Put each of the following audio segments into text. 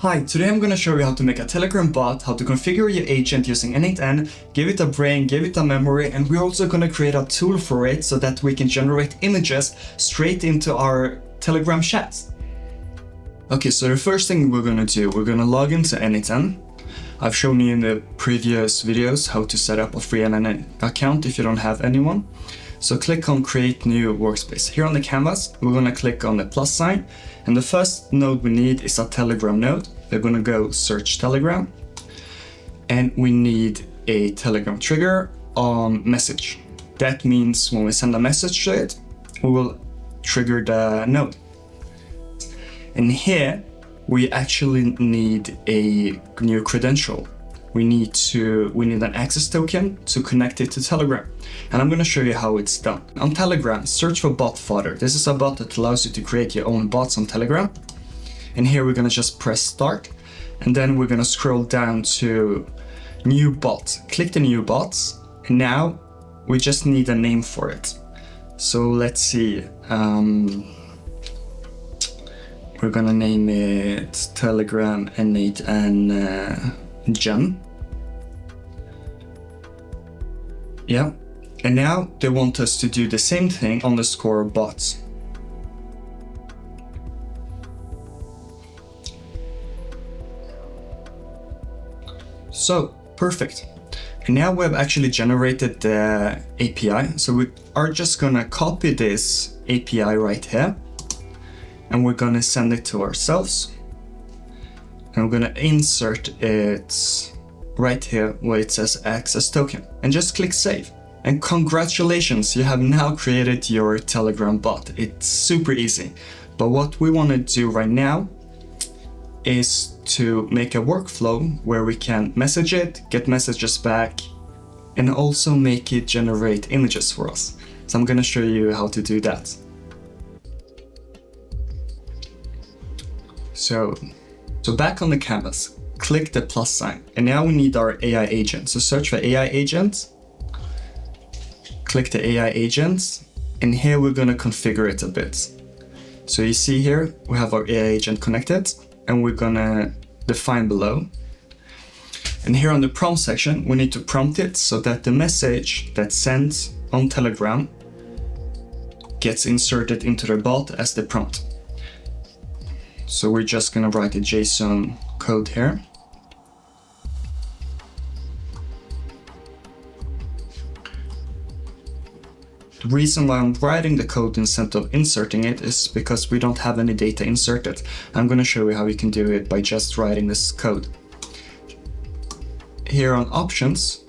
Hi, today I'm going to show you how to make a Telegram bot, how to configure your agent using n8n, give it a brain, give it a memory, and we're also going to create a tool for it so that we can generate images straight into our Telegram chats. Okay, so the first thing we're going to do, we're going to log into n8n. I've shown you in the previous videos how to set up a free n8n account if you don't have anyone. So click on create new workspace. Here on the canvas, we're going to click on the plus sign. And the first node we need is a Telegram node. We're going to go search Telegram. And we need a Telegram trigger on message. That means when we send a message to it, we will trigger the node. And here, we actually need a new credential. We need an access token to connect it to Telegram. And I'm going to show you how it's done. On Telegram, search for bot fodder. This is a bot that allows you to create your own bots on Telegram. And here we're going to just press start. And then we're going to scroll down to new bot. Click the new bots. And now we just need a name for it. So let's see. We're going to name it Telegram n8n Gen. Yeah, and now they want us to do the same thing on the score bots. So, perfect. And now we've actually generated the API. So we are just gonna copy this API right here. And we're gonna send it to ourselves. And we're gonna insert it right here where it says access token and just click save. And congratulations, you have now created your Telegram bot. It's super easy. But what we want to do right now is to make a workflow where we can message it, get messages back, and also make it generate images for us. So I'm going to show you how to do that. So back on the canvas, click the plus sign, and now we need our AI agent. So search for AI agent, click the AI agent, and here we're going to configure it a bit. So you see here, we have our AI agent connected, and we're going to define below. And here on the prompt section, we need to prompt it so that the message that's sent on Telegram gets inserted into the bot as the prompt. So we're just going to write a JSON code here. The reason why I'm writing the code instead of inserting it is because we don't have any data inserted. I'm going to show you how you can do it by just writing this code. Here on options,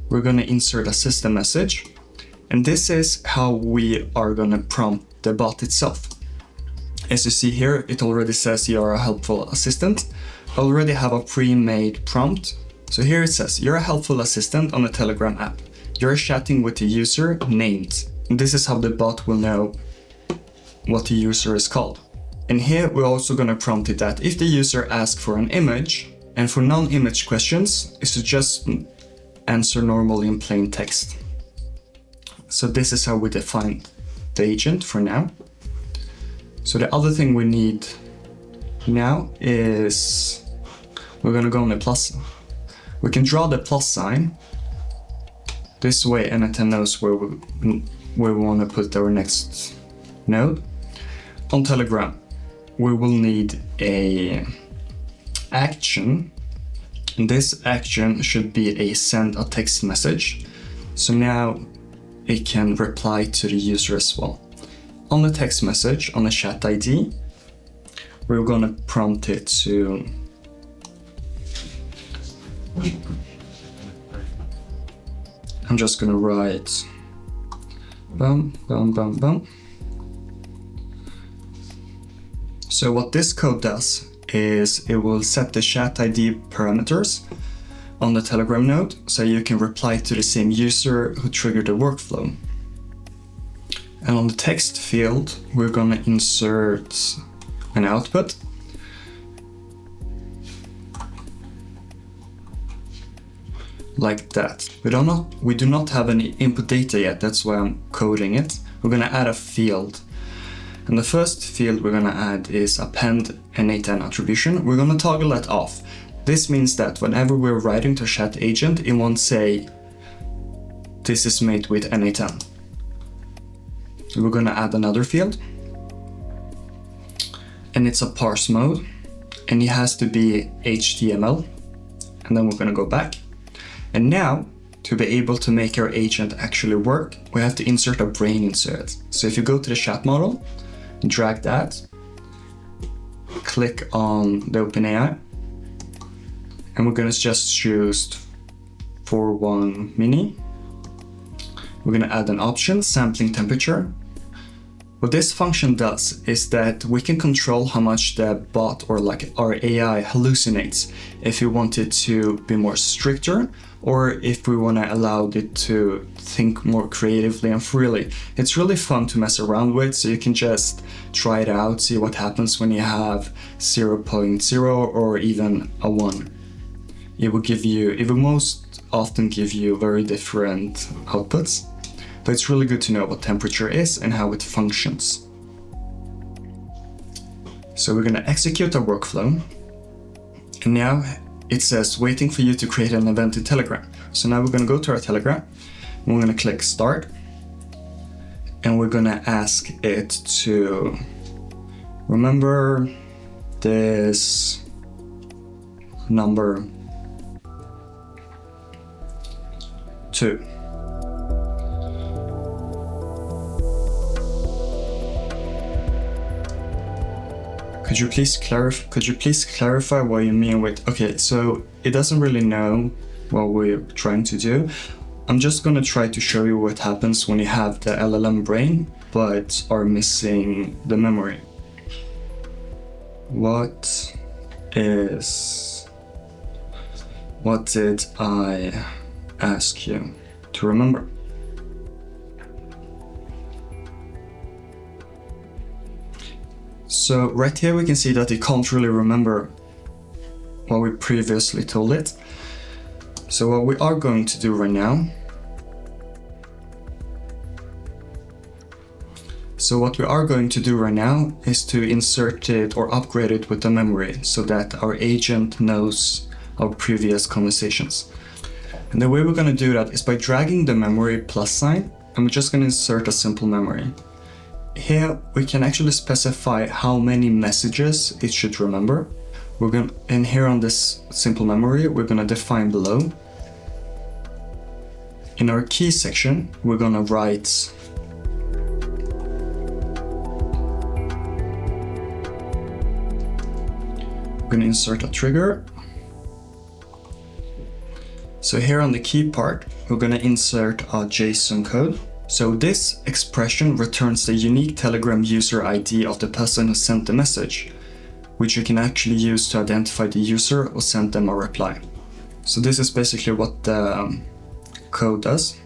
we're going to insert a system message. And this is how we are going to prompt the bot itself. As you see here, it already says you are a helpful assistant. I already have a pre-made prompt. So here it says, you're a helpful assistant on a Telegram app. You're chatting with the user named. And this is how the bot will know what the user is called. And here we're also going to prompt it that if the user asks for an image, and for non-image questions, is to just answer normally in plain text. So this is how we define the agent for now. So the other thing we need now is we're going to go on the plus. We can draw the plus sign. This way n8n knows where we want to put our next node. On Telegram, we will need a action. And this action should be a send a text message. So now it can reply to the user as well. On the text message, on the chat ID, we're going to prompt it to I'm just going to write bum, bum, bum, bum. So what this code does is it will set the chat ID parameters on the Telegram node so you can reply to the same user who triggered the workflow. And on the text field, we're going to insert an output. Like that. We do not have any input data yet, that's why I'm coding it. We're going to add a field. And the first field we're gonna add is append n8n attribution. We're gonna toggle that off. This means that whenever we're writing to chat agent, it won't say this is made with n8n. We're gonna add another field, and it's a parse mode, and it has to be HTML. And then we're gonna go back. And now, to be able to make our agent actually work, we have to insert a brain insert. So if you go to the chat model, drag that, click on the OpenAI, and we're gonna just choose 4.1 mini. We're gonna add an option, sampling temperature. What this function does is that we can control how much the bot or like our AI hallucinates, if we want it to be more stricter or if we want to allow it to think more creatively and freely. It's really fun to mess around with, so you can just try it out, see what happens when you have 0.0 or even a 1. It will most often give you very different outputs. But it's really good to know what temperature is and how it functions. So we're gonna execute our workflow. And now it says waiting for you to create an event in Telegram. So now we're gonna go to our Telegram. And we're gonna click start. And we're gonna ask it to remember this number 2. Could you please clarify what you mean with... Okay, so it doesn't really know what we're trying to do. I'm just gonna try to show you what happens when you have the LLM brain, but are missing the memory. What did I ask you to remember? So right here we can see that it can't really remember what we previously told it. So what we are going to do right now, is to insert it or upgrade it with the memory so that our agent knows our previous conversations. And the way we're going to do that is by dragging the memory plus sign, and we're just going to insert a simple memory. Here we can actually specify how many messages it should remember. And here on this simple memory, we're going to define below. In our key section, we're going to write we're going to insert a trigger. So here on the key part, we're going to insert a JSON code. So this expression returns the unique Telegram user ID of the person who sent the message, which you can actually use to identify the user or send them a reply. So this is basically what the code does.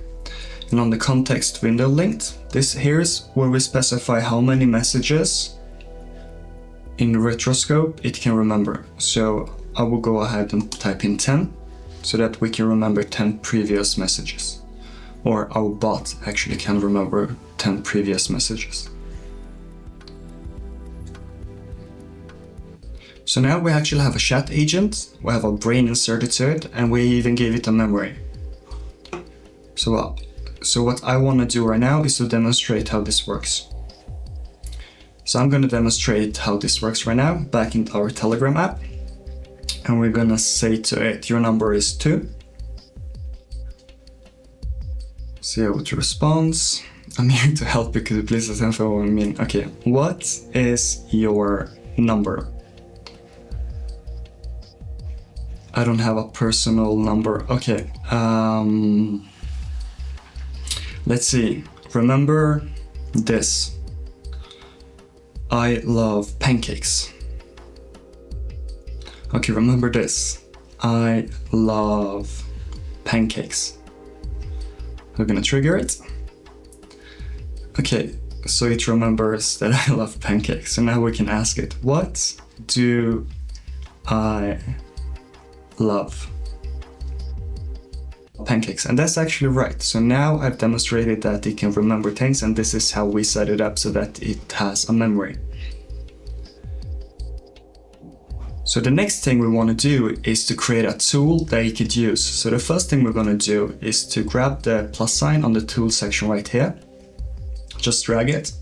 And on the context window linked, this here is where we specify how many messages in retroscope it can remember. So I will go ahead and type in 10 so that we can remember 10 previous messages. Or our bot actually can remember 10 previous messages. So now we actually have a chat agent, we have a brain inserted to it, and we even gave it a memory. So what I want to do right now is to demonstrate how this works. So I'm going to demonstrate how this works right now, back into our Telegram app. And we're going to say to it, your number is 2. See how it responds. I'm here to help you, could you please identify what I mean? Okay, what is your number? I don't have a personal number. Okay, let's see. Remember this. I love pancakes. Okay, remember this. I love pancakes. We're gonna trigger it. Okay, so it remembers that I love pancakes. So now we can ask it, what do I love? pancakes, and that's actually right. So now I've demonstrated that it can remember things, and this is how we set it up so that it has a memory. So the next thing we want to do is to create a tool that you could use. So the first thing we're going to do is to grab the plus sign on the tool section right here, just drag it,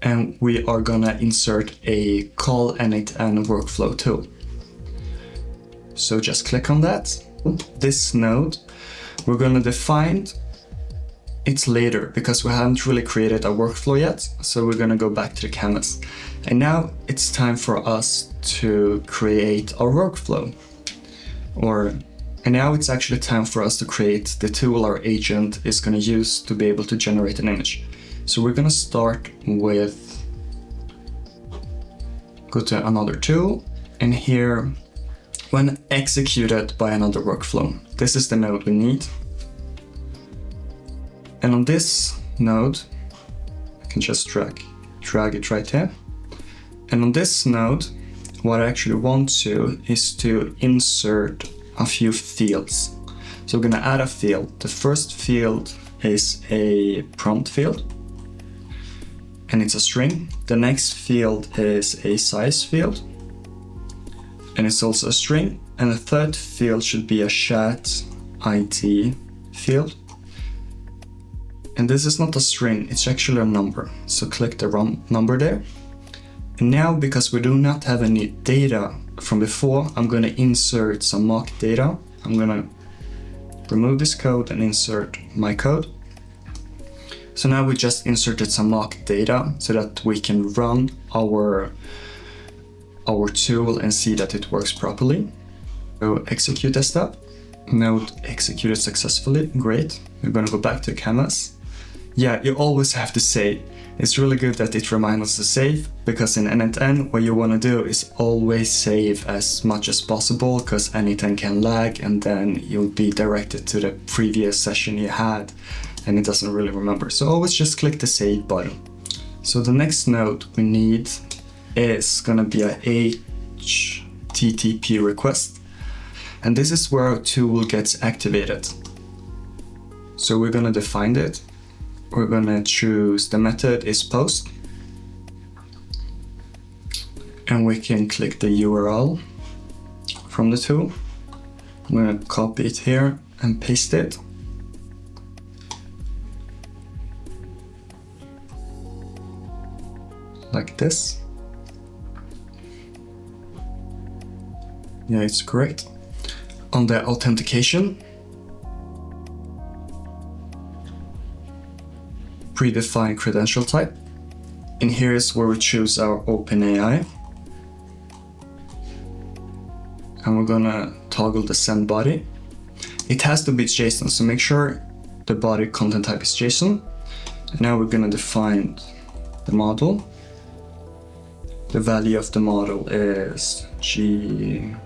and we are going to insert a call init and workflow tool. So just click on that. This node, we're going to define it later because we haven't really created a workflow yet. So we're going to go back to the canvas. And now it's time for us to create our workflow. And now it's actually time for us to create the tool our agent is going to use to be able to generate an image. So we're going to start with, go to another tool, and here, when executed by another workflow, this is the node we need. And on this node, I can just drag it right here. And on this node, what I actually want to is to insert a few fields. So we're gonna add a field. The first field is a prompt field, and it's a string. The next field is a size field, and it's also a string. And the third field should be a chat ID field. And this is not a string, it's actually a number. So click the number there. And now, because we do not have any data from before, I'm going to insert some mock data. I'm going to remove this code and insert my code. So now we just inserted some mock data so that we can run our tool and see that it works properly. So execute this step. Node executed successfully. Great. We're going to go back to canvas. Yeah, you always have to save. It's really good that it reminds us to save, because in init what you want to do is always save as much as possible, because anything can lag and then you'll be directed to the previous session you had and it doesn't really remember. So always just click the save button. So the next node we need is going to be a HTTP request, and this is where our tool gets activated. So we're going to define it. We're going to choose the method is post, and we can click the URL from the tool. I'm going to copy it here and paste it. Like this. Yeah, it's correct. On the authentication, predefined credential type. And here is where we choose our OpenAI. And we're gonna toggle the send body. It has to be JSON, so make sure the body content type is JSON. And now we're gonna define the model. The value of the model is GPT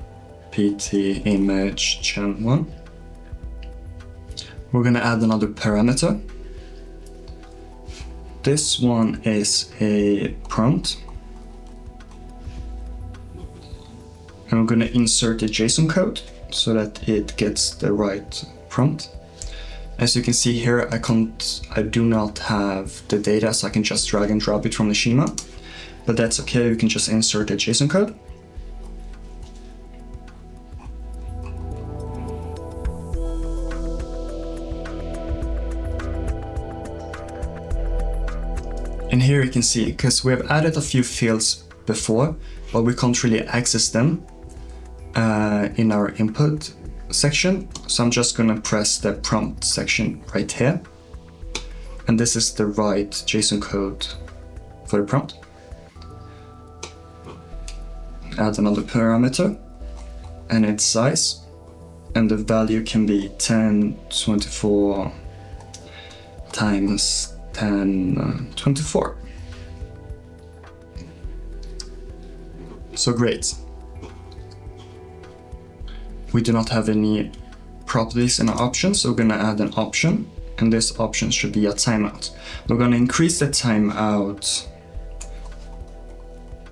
image gen 1. We're gonna add another parameter. This one is a prompt. And we're gonna insert a JSON code so that it gets the right prompt. As you can see here, I do not have the data, so I can just drag and drop it from the schema. But that's okay, we can just insert a JSON code. And here you can see, because we have added a few fields before, but we can't really access them in our input section. So I'm just gonna press the prompt section right here. And this is the right JSON code for the prompt. Add another parameter and its size. And the value can be 1024 times 1024. So great. We do not have any properties in our options, so we're gonna add an option, and this option should be a timeout. We're gonna increase the timeout.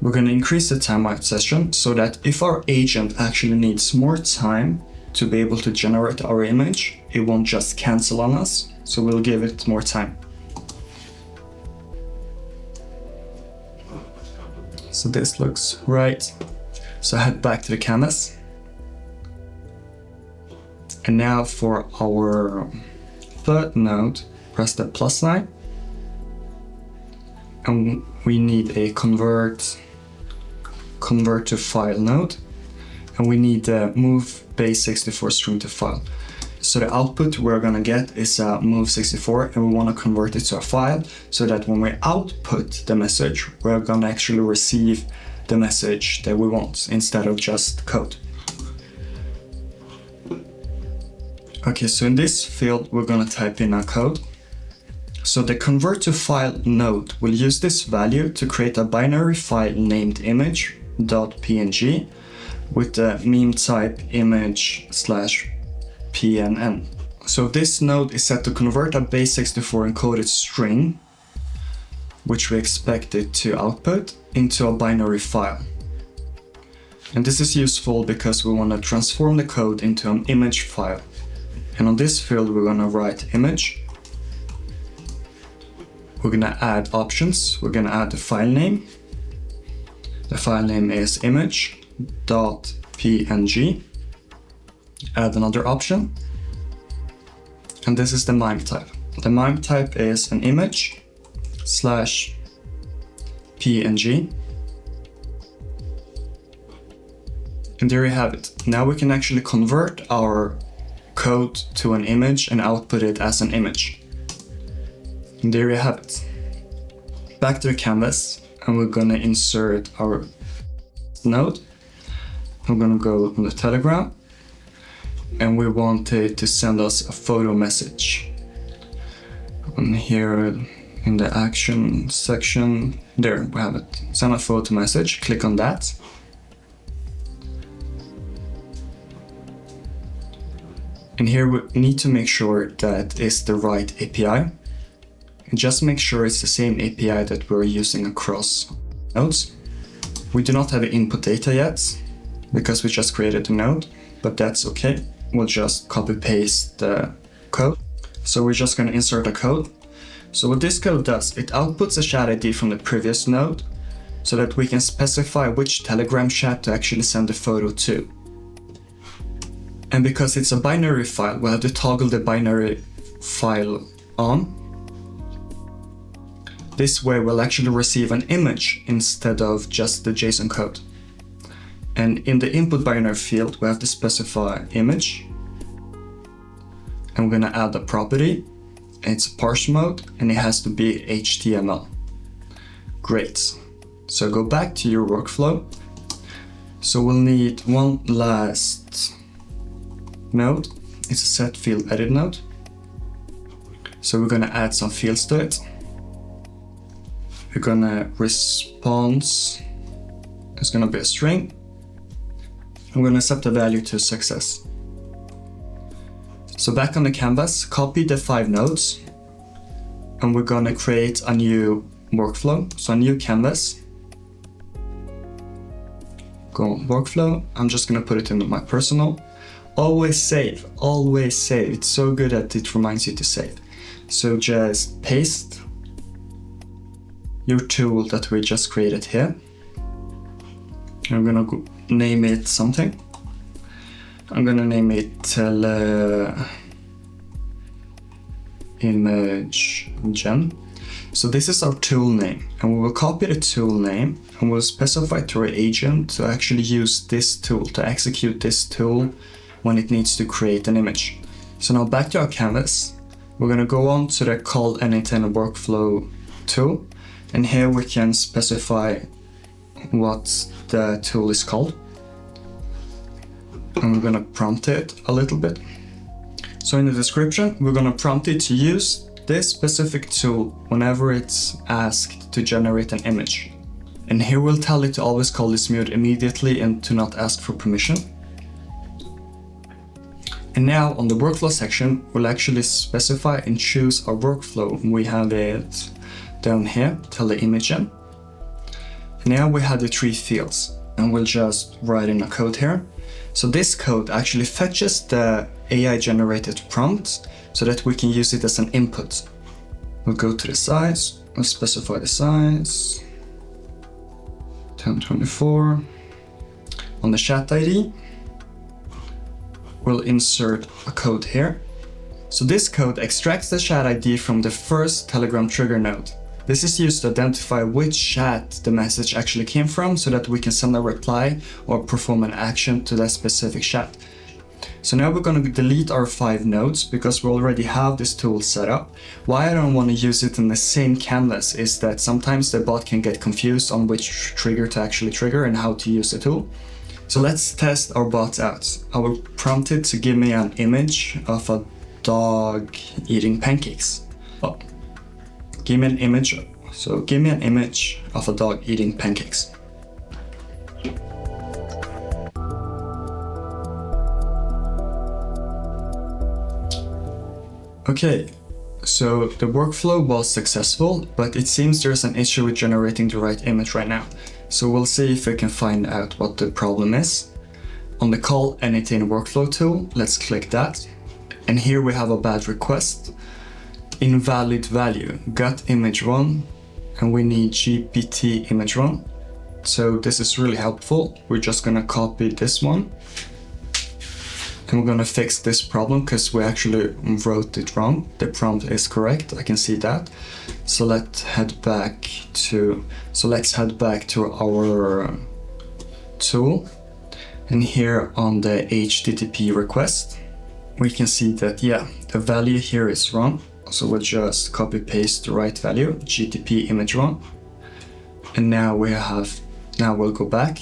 We're gonna increase the timeout session so that if our agent actually needs more time to be able to generate our image. It won't just cancel on us, so we'll give it more time. So this looks right. So head back to the canvas. And now for our third node, press the plus sign. And we need a convert to file node. And we need the move base64 string to file. So the output we're gonna get is a move64, and we wanna convert it to a file so that when we output the message, we're gonna actually receive the message that we want instead of just code. Okay, so in this field, we're gonna type in our code. So the convert to file node will use this value to create a binary file named image.png with the meme type image/pnn. So this node is set to convert a base64 encoded string, which we expect it to output, into a binary file. And this is useful because we want to transform the code into an image file. And on this field, we're going to write image. We're going to add options. We're going to add the file name. The file name is image.png. Add another option. And this is the mime type. The mime type is an image/png. And there you have it. Now we can actually convert our code to an image and output it as an image. And there you have it. Back to the canvas, and we're gonna insert our node. I'm gonna go on the Telegram, and we want it to send us a photo message. And here in the action section, there we have it. Send a photo message, click on that. And here we need to make sure that it's the right API. And just make sure it's the same API that we're using across nodes. We do not have the input data yet because we just created the node, but that's okay. We'll just copy paste the code. So we're just going to insert a code. So what this code does, it outputs a chat ID from the previous node so that we can specify which Telegram chat to actually send the photo to. And because it's a binary file, we'll have to toggle the binary file on. This way we'll actually receive an image instead of just the JSON code. And in the input binary field, we have to specify image. And we're gonna add a property. It's parse mode, and it has to be HTML. Great. So go back to your workflow. So we'll need one last node. It's a set field edit node. So we're gonna add some fields to it. We're gonna response, it's gonna be a string. I'm gonna set the value to success. So back on the canvas, copy the 5 nodes, and we're gonna create a new workflow, so a new canvas. Go workflow, I'm just gonna put it in my personal. Always save, always save. It's so good that it reminds you to save. So just paste your tool that we just created here. I'm gonna name it something. I'm gonna name it image gen. So this is our tool name, and we will copy the tool name and we'll specify to our agent to actually use this tool, to execute this tool when it needs to create an image. So now back to our canvas, we're gonna go on to the call anything workflow tool, and here we can specify what the tool is called. And we're gonna prompt it a little bit. So in the description, we're gonna prompt it to use this specific tool whenever it's asked to generate an image. And here we'll tell it to always call this mode immediately and to not ask for permission. And now on the workflow section, we'll actually specify and choose our workflow. We have it down here, tell the image in. And now we have the 3 fields. and we'll just write in a code here. So this code actually fetches the AI generated prompt so that we can use it as an input. We'll go to the size, we'll specify the size, 1024. On the chat ID, we'll insert a code here. So this code extracts the chat ID from the first Telegram trigger node. This is used to identify which chat the message actually came from so that we can send a reply or perform an action to that specific chat. So now we're going to delete our 5 nodes because we already have this tool set up. Why I don't want to use it in the same canvas is that sometimes the bot can get confused on which trigger to actually trigger and how to use the tool. So let's test our bot out. I will prompt it to give me an image of a dog eating pancakes. Oh, give me an image. So give me an image of a dog eating pancakes. Okay, so the workflow was successful, but it seems there's an issue with generating the right image right now. So we'll see if we can find out what the problem is. On the call anything workflow tool, let's click that. And here we have a bad request. Invalid value, got image 1, and we need GPT image 1. So this is really helpful. We're just gonna copy this one. And we're gonna fix this problem because we actually wrote it wrong. The prompt is correct, I can see that. So let's head back to our tool. And here on the HTTP request, we can see that, yeah, the value here is wrong. So we'll just copy paste the right value, GTP image 1. And now we'll go back.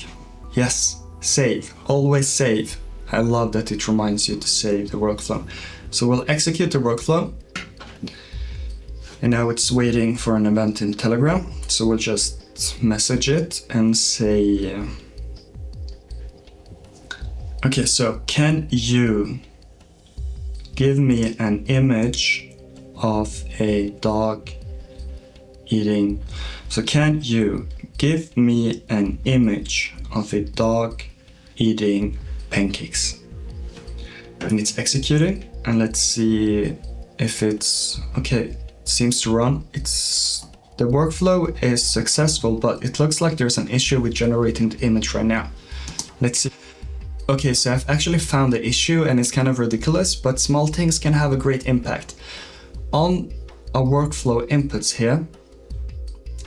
Yes, save, always save. I love that it reminds you to save the workflow. So we'll execute the workflow. And now it's waiting for an event in Telegram. So we'll just message it and say, okay, so can you give me an image of a dog eating? So can you give me an image of a dog eating pancakes? And it's executing, and let's see if it's okay. It seems to run. The workflow is successful, but it looks like there's an issue with generating the image right now. Let's see. Okay, so I've actually found the issue, and it's kind of ridiculous, but small things can have a great impact. On our workflow inputs here,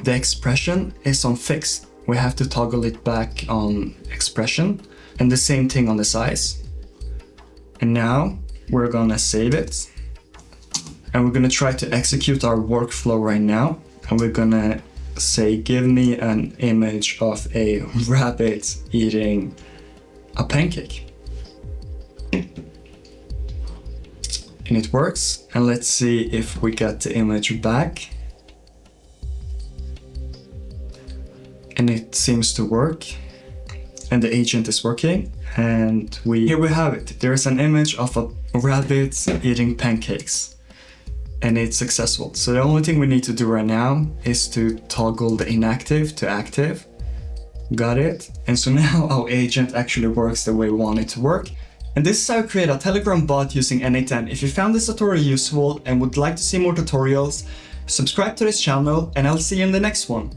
the expression is on fixed. We have to toggle it back on expression, and the same thing on the size. And now we're gonna save it, and we're gonna try to execute our workflow right now, and we're gonna say, give me an image of a rabbit eating a pancake. And it works, and let's see if we get the image back. And it seems to work, and the agent is working, and here we have it. There's an image of a rabbit eating pancakes, and it's successful. So the only thing we need to do right now is to toggle the inactive to active. Got it? And so now our agent actually works the way we want it to work. And this is how I create a Telegram bot using N8N. If you found this tutorial useful and would like to see more tutorials, subscribe to this channel, and I'll see you in the next one.